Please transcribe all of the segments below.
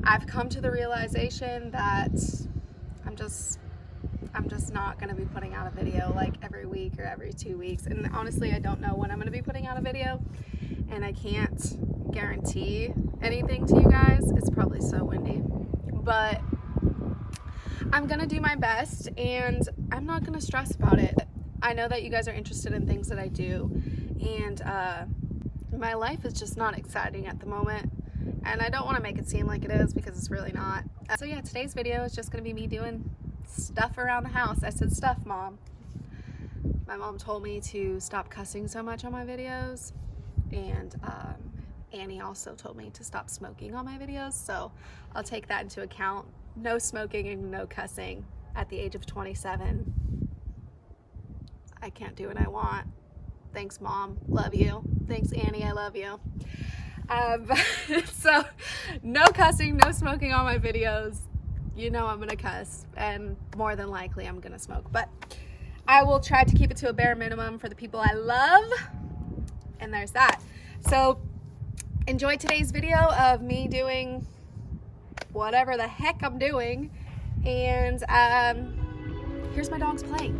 I've come to the realization that I'm just not going to be putting out a video like every week or every 2 weeks. And honestly, I don't know when I'm going to be putting out a video, and I can't guarantee anything to you guys. It's probably so windy, but I'm going to do my best, and I'm not going to stress about it. I know that you guys are interested in things that I do, and my life is just not exciting at the moment, and I don't want to make it seem like it is, because it's really not. So yeah, today's video is just going to be me doing stuff around the house. I said stuff, Mom. My mom told me to stop cussing so much on my videos, and Annie also told me to stop smoking on my videos, so I'll take that into account. No smoking and no cussing at the age of 27. I can't do what I want. Thanks, Mom. Love you. Thanks, Annie. I love you. So no cussing, no smoking on my videos. You know I'm gonna cuss, and more than likely I'm gonna smoke, but I will try to keep it to a bare minimum for the people I love, and there's that. So enjoy today's video of me doing whatever the heck I'm doing, and here's my dogs playing.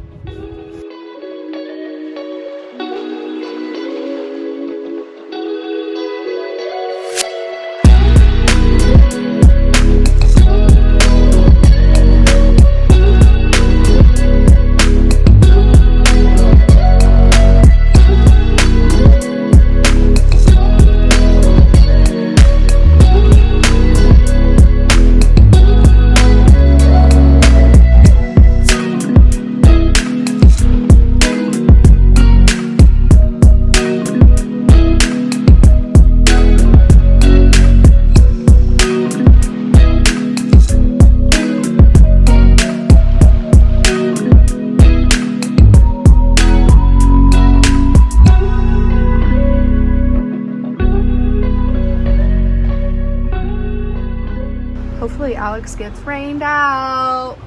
Hopefully Alex gets rained out.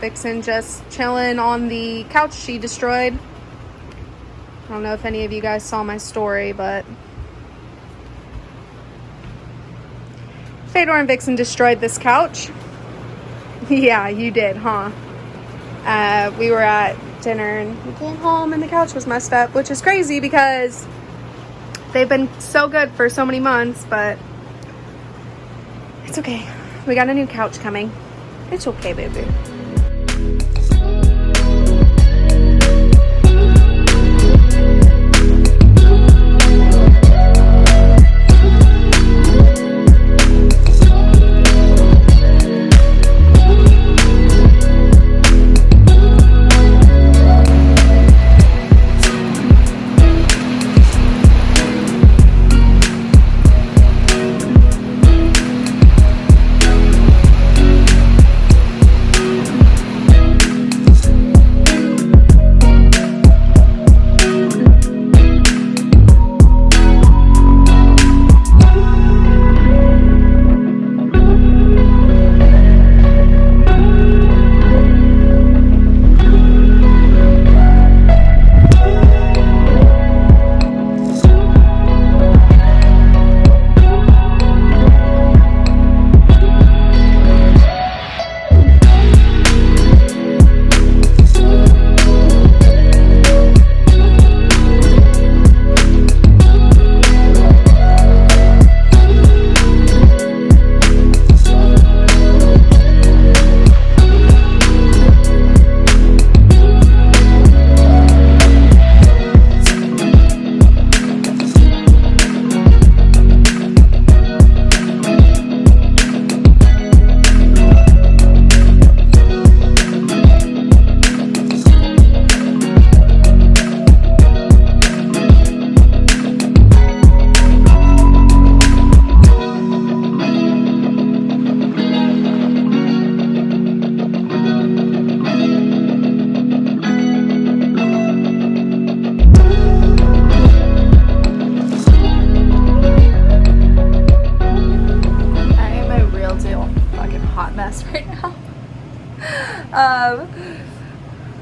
Vixen just chilling on the couch she destroyed. I don't know if any of you guys saw my story, but Fedor and Vixen destroyed this couch. Yeah, you did, huh? We were at dinner and we came home and the couch was messed up, which is crazy because they've been so good for so many months, but it's okay. We got a new couch coming. It's okay, baby.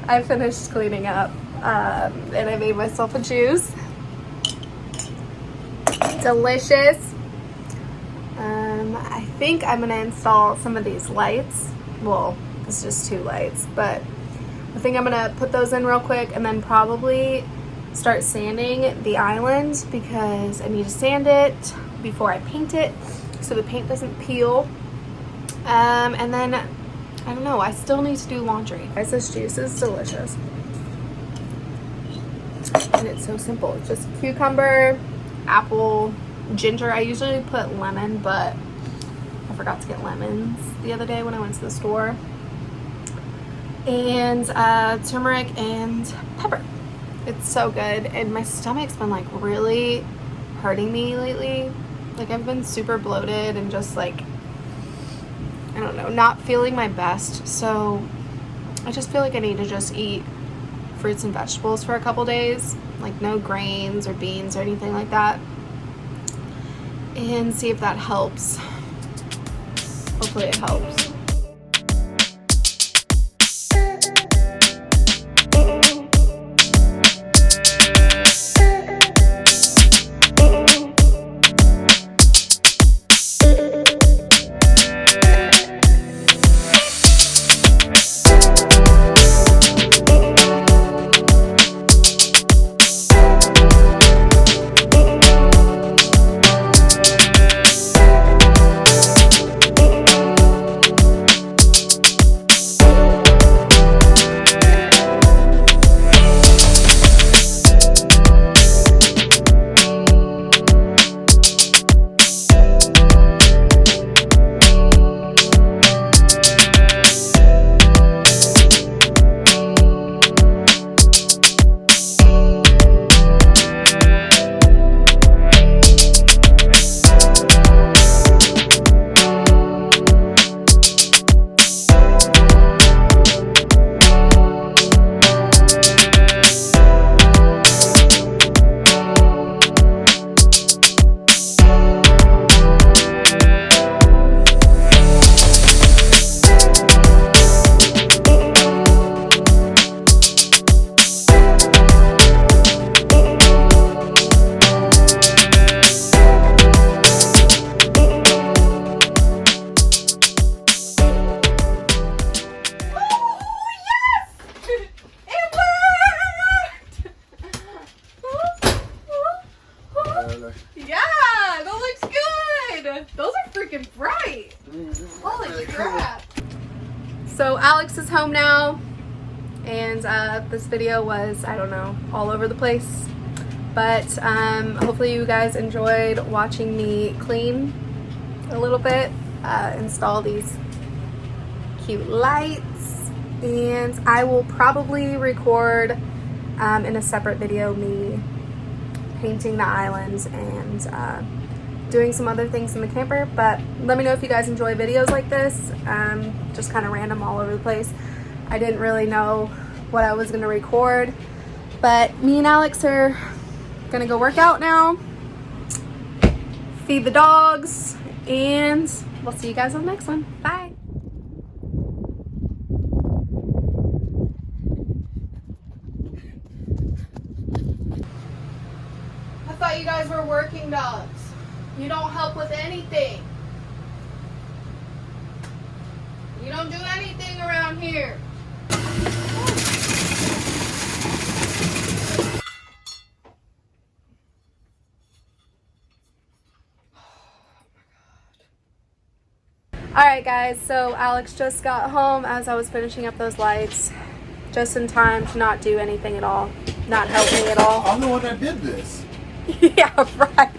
I finished cleaning up and I made myself a juice. Delicious. I think I'm gonna install some of these lights. Well, it's just 2 lights, but I think I'm gonna put those in real quick and then probably start sanding the island because I need to sand it before I paint it so the paint doesn't peel. And then, I don't know, I still need to do laundry. Guys, this juice is delicious. And it's so simple. It's just cucumber, apple, ginger. I usually put lemon, but I forgot to get lemons the other day when I went to the store. And turmeric and pepper. It's so good. And my stomach's been like really hurting me lately. Like I've been super bloated and just like, I don't know, not feeling my best. So I just feel like I need to just eat fruits and vegetables for a couple days, like no grains or beans or anything like that, and see if that helps. Hopefully it helps. Yeah, that looks good. Those are freaking bright. Holy crap. So Alex is home now, and this video was, I don't know, all over the place. But hopefully you guys enjoyed watching me clean a little bit, install these cute lights, and I will probably record in a separate video me painting the islands and doing some other things in the camper. But let me know if you guys enjoy videos like this, just kind of random all over the place. I didn't really know what I was going to record, but me and Alex are gonna go work out now, feed the dogs, and we'll see you guys on the next one. Bye. I thought you guys were working dogs. You don't help with anything. You don't do anything around here. Alright guys, so Alex just got home as I was finishing up those lights, just in time to not do anything at all, not help me at all. I'm the one that did this. Yeah, right.